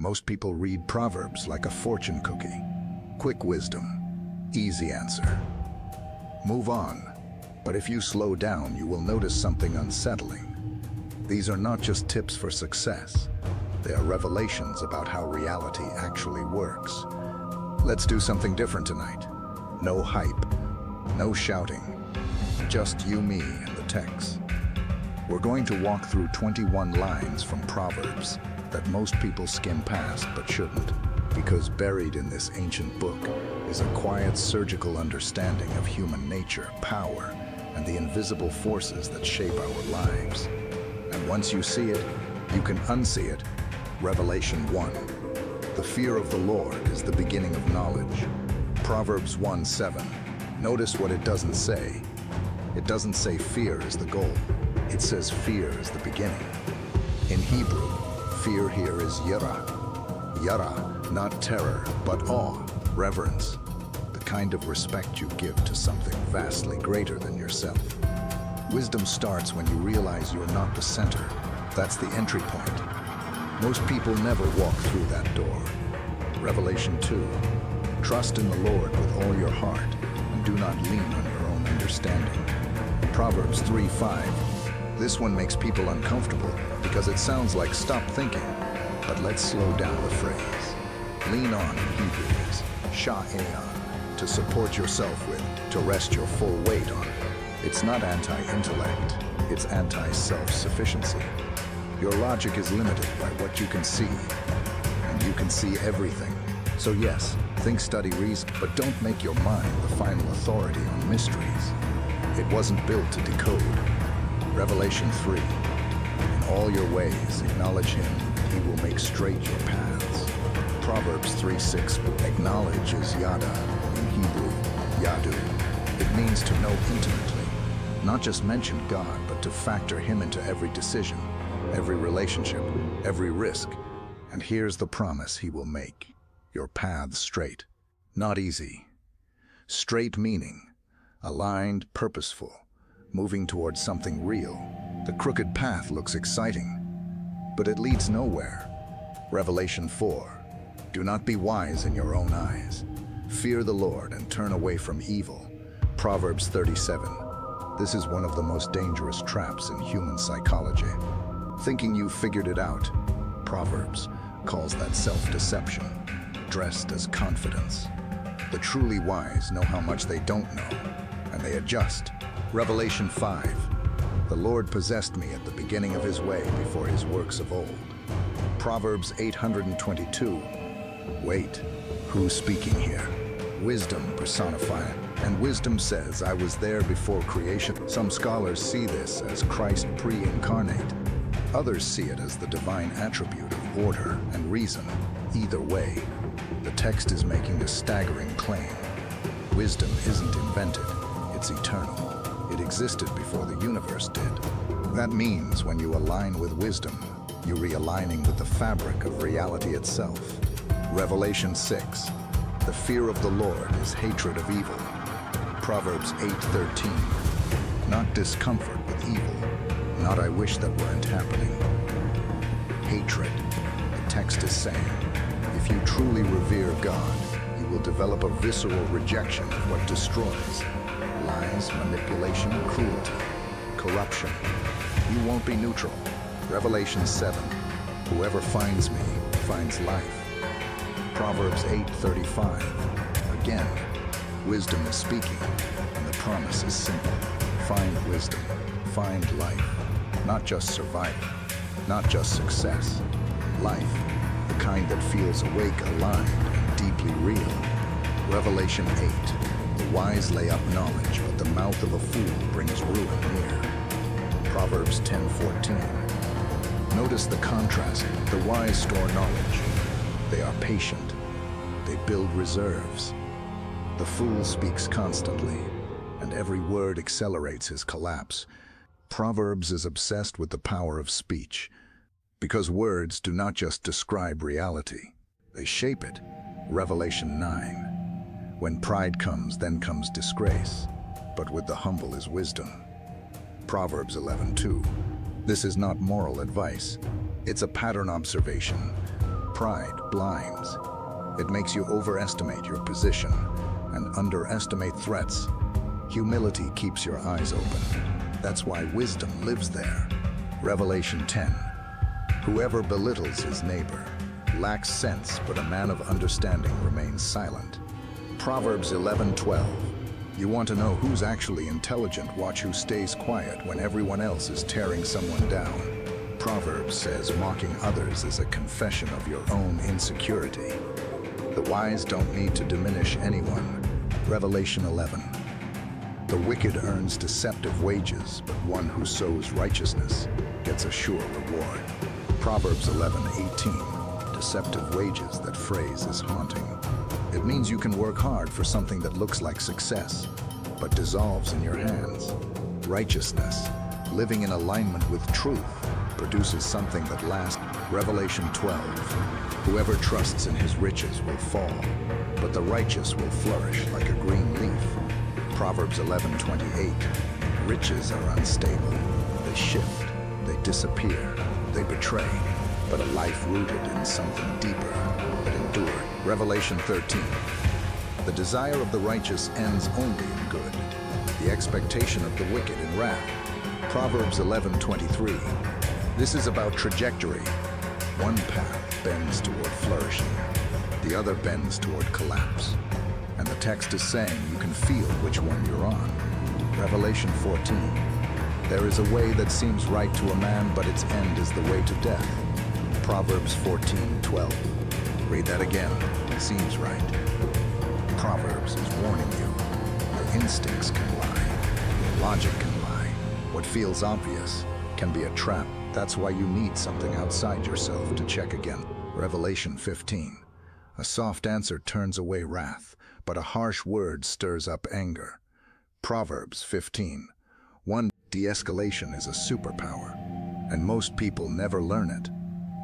Most people read Proverbs like a fortune cookie. Quick wisdom, easy answer. Move on. But if you slow down, you will notice something unsettling. These are not just tips for success. They are revelations about how reality actually works. Let's do something different tonight. No hype, no shouting, just you, me, and the text. We're going to walk through 21 lines from Proverbs that most people skim past but shouldn't, because buried in this ancient book is a quiet surgical understanding of human nature, power, and the invisible forces that shape our lives. And once you see it, you can unsee it. Revelation 1. The fear of the Lord is the beginning of knowledge. Proverbs 1:7. Notice what it doesn't say. It doesn't say fear is the goal. It says fear is the beginning. In Hebrew, fear here is yira. Yara, not terror, but awe, reverence. The kind of respect you give to something vastly greater than yourself. Wisdom starts when you realize you're not the center. That's the entry point. Most people never walk through that door. Revelation 2. Trust in the Lord with all your heart, and do not lean on your own understanding. Proverbs 3:5. This one makes people uncomfortable because it sounds like stop thinking. But let's slow down the phrase. Lean on in Hebrew is sha'eon, to support yourself with, to rest your full weight on. It's not anti-intellect, it's anti-self-sufficiency. Your logic is limited by what you can see, and you can see everything. So yes, think, study, reason, but don't make your mind the final authority on mysteries. It wasn't built to decode. Revelation 3. In all your ways, acknowledge him, and he will make straight your paths. Proverbs 3:6. Acknowledge is yada, in Hebrew, yadu. It means to know intimately, not just mention God, but to factor him into every decision, every relationship, every risk. And here's the promise he will make. Your paths straight. Not easy. Straight meaning aligned, purposeful, moving towards something real. The crooked path looks exciting, but it leads nowhere. Revelation 4. Do not be wise in your own eyes. Fear the Lord and turn away from evil. Proverbs 37. This is one of the most dangerous traps in human psychology. Thinking you've figured it out. Proverbs calls that self-deception, dressed as confidence. The truly wise know how much they don't know, and they adjust. Revelation 5. The Lord possessed me at the beginning of his way before his works of old. Proverbs 822. Wait, who's speaking here? Wisdom personified. And wisdom says, I was there before creation. Some scholars see this as Christ pre-incarnate. Others see it as the divine attribute of order and reason. Either way, the text is making a staggering claim. Wisdom isn't invented, it's eternal. It existed before the universe did. That means when you align with wisdom, you're realigning with the fabric of reality itself. Revelation 6. The fear of the Lord is hatred of evil. Proverbs 8:13. Not discomfort with evil, not I wish that weren't happening. Hatred. The text is saying, if you truly revere God, you will develop a visceral rejection of what destroys. Lies, manipulation, cruelty, corruption. You won't be neutral. Revelation 7. Whoever finds me finds life. Proverbs 8:35. Again, wisdom is speaking, and the promise is simple. Find wisdom, find life. Not just survival, not just success. Life, the kind that feels awake, aligned, and deeply real. Revelation 8. The wise lay up knowledge, but the mouth of a fool brings ruin near. Proverbs 10:14. Notice the contrast. The wise store knowledge. They are patient. They build reserves. The fool speaks constantly, and every word accelerates his collapse. Proverbs is obsessed with the power of speech, because words do not just describe reality, they shape it. Revelation 9. When pride comes, then comes disgrace, but with the humble is wisdom. Proverbs 11:2. This is not moral advice, it's a pattern observation. Pride blinds. It makes you overestimate your position and underestimate threats. Humility keeps your eyes open. That's why wisdom lives there. Revelation 10. Whoever belittles his neighbor lacks sense, but a man of understanding remains silent. Proverbs 11:12. You want to know who's actually intelligent? Watch who stays quiet when everyone else is tearing someone down. Proverbs says mocking others is a confession of your own insecurity. The wise don't need to diminish anyone. Revelation 11. The wicked earns deceptive wages, but one who sows righteousness gets a sure reward. Proverbs 11:18. Deceptive wages, that phrase is haunting. It means you can work hard for something that looks like success, but dissolves in your hands. Righteousness, living in alignment with truth, produces something that lasts. Revelation 12. Whoever trusts in his riches will fall, but the righteous will flourish like a green leaf. Proverbs 11:28. Riches are unstable. They shift, they disappear, they betray, but a life rooted in something deeper that endured. Revelation 13. The desire of the righteous ends only in good, the expectation of the wicked in wrath. Proverbs 11:23. This is about trajectory. One path bends toward flourishing, the other bends toward collapse. And the text is saying you can feel which one you're on. Revelation 14. There is a way that seems right to a man, but its end is the way to death. Proverbs 14:12. Read that again. It seems right. Proverbs is warning you. Your instincts can lie. Your logic can lie. What feels obvious can be a trap. That's why you need something outside yourself to check again. Revelation 15. A soft answer turns away wrath, but a harsh word stirs up anger. Proverbs 15. 1. De-escalation is a superpower, and most people never learn it.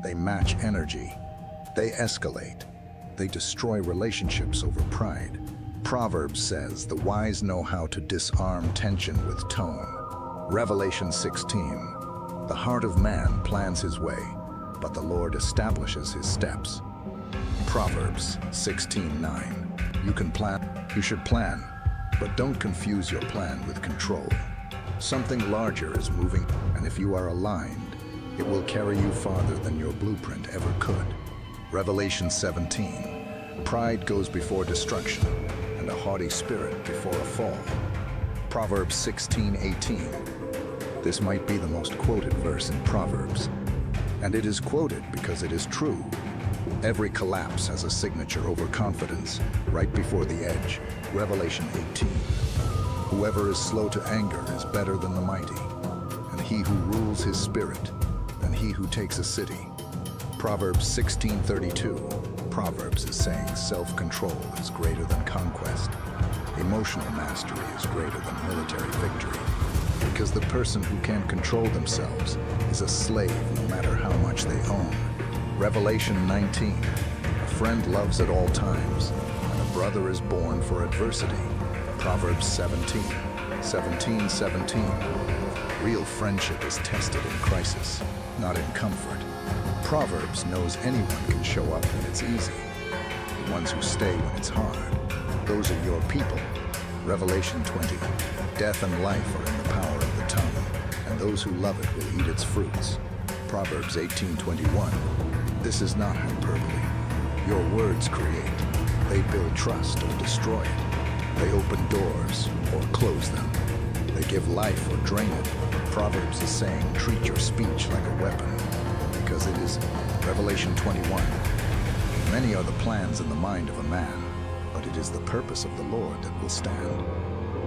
They match energy. They escalate. They destroy relationships over pride. Proverbs says the wise know how to disarm tension with tone. Revelation 16. The heart of man plans his way, but the Lord establishes his steps. Proverbs 16:9. You should plan, but don't confuse your plan with control. Something larger is moving, and if you are aligned, it will carry you farther than your blueprint ever could. Revelation 17. Pride goes before destruction, and a haughty spirit before a fall. Proverbs 16:18. This might be the most quoted verse in Proverbs, and it is quoted because it is true. Every collapse has a signature: overconfidence, right before the edge. Revelation 18. Whoever is slow to anger is better than the mighty, and he who rules his spirit than he who takes a city. Proverbs 16:32. Proverbs is saying self-control is greater than conquest. Emotional mastery is greater than military victory, because the person who can't control themselves is a slave no matter how much they own. Revelation 19. A friend loves at all times, and a brother is born for adversity. Proverbs 17:17. Real friendship is tested in crisis, not in comfort. Proverbs knows anyone can show up when it's easy. The ones who stay when it's hard, those are your people. Revelation 20. Death and life are in the power of the tongue, and those who love it will eat its fruits. Proverbs 18:21. This is not hyperbole. Your words create. They build trust or destroy it. They open doors or close them. They give life or drain it. Proverbs is saying treat your speech like a weapon, because it is. Revelation 21. Many are the plans in the mind of a man, but it is the purpose of the Lord that will stand.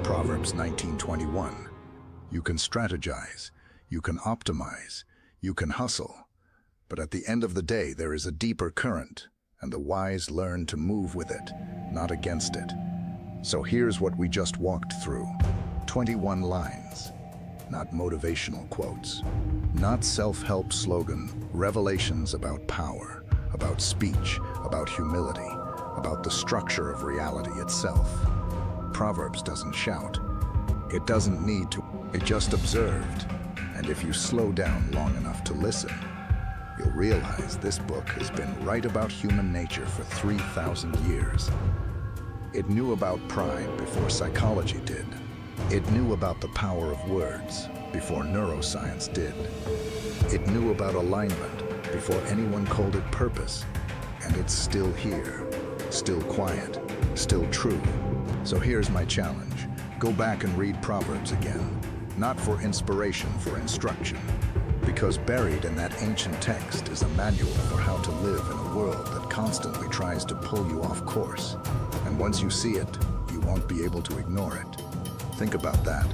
Proverbs 19:21. You can strategize, you can optimize, you can hustle, but at the end of the day there is a deeper current, and the wise learn to move with it, not against it. So here's what we just walked through. 21 lines. Not motivational quotes, not self-help slogan, revelations about power, about speech, about humility, about the structure of reality itself. Proverbs doesn't shout. It doesn't need to. It just observed. And if you slow down long enough to listen, you'll realize this book has been right about human nature for 3,000 years. It knew about pride before psychology did. It knew about the power of words before neuroscience did. It knew about alignment before anyone called it purpose. And it's still here, still quiet, still true. So here's my challenge. Go back and read Proverbs again, not for inspiration, for instruction. Because buried in that ancient text is a manual for how to live in a world that constantly tries to pull you off course. And once you see it, you won't be able to ignore it. Think about that.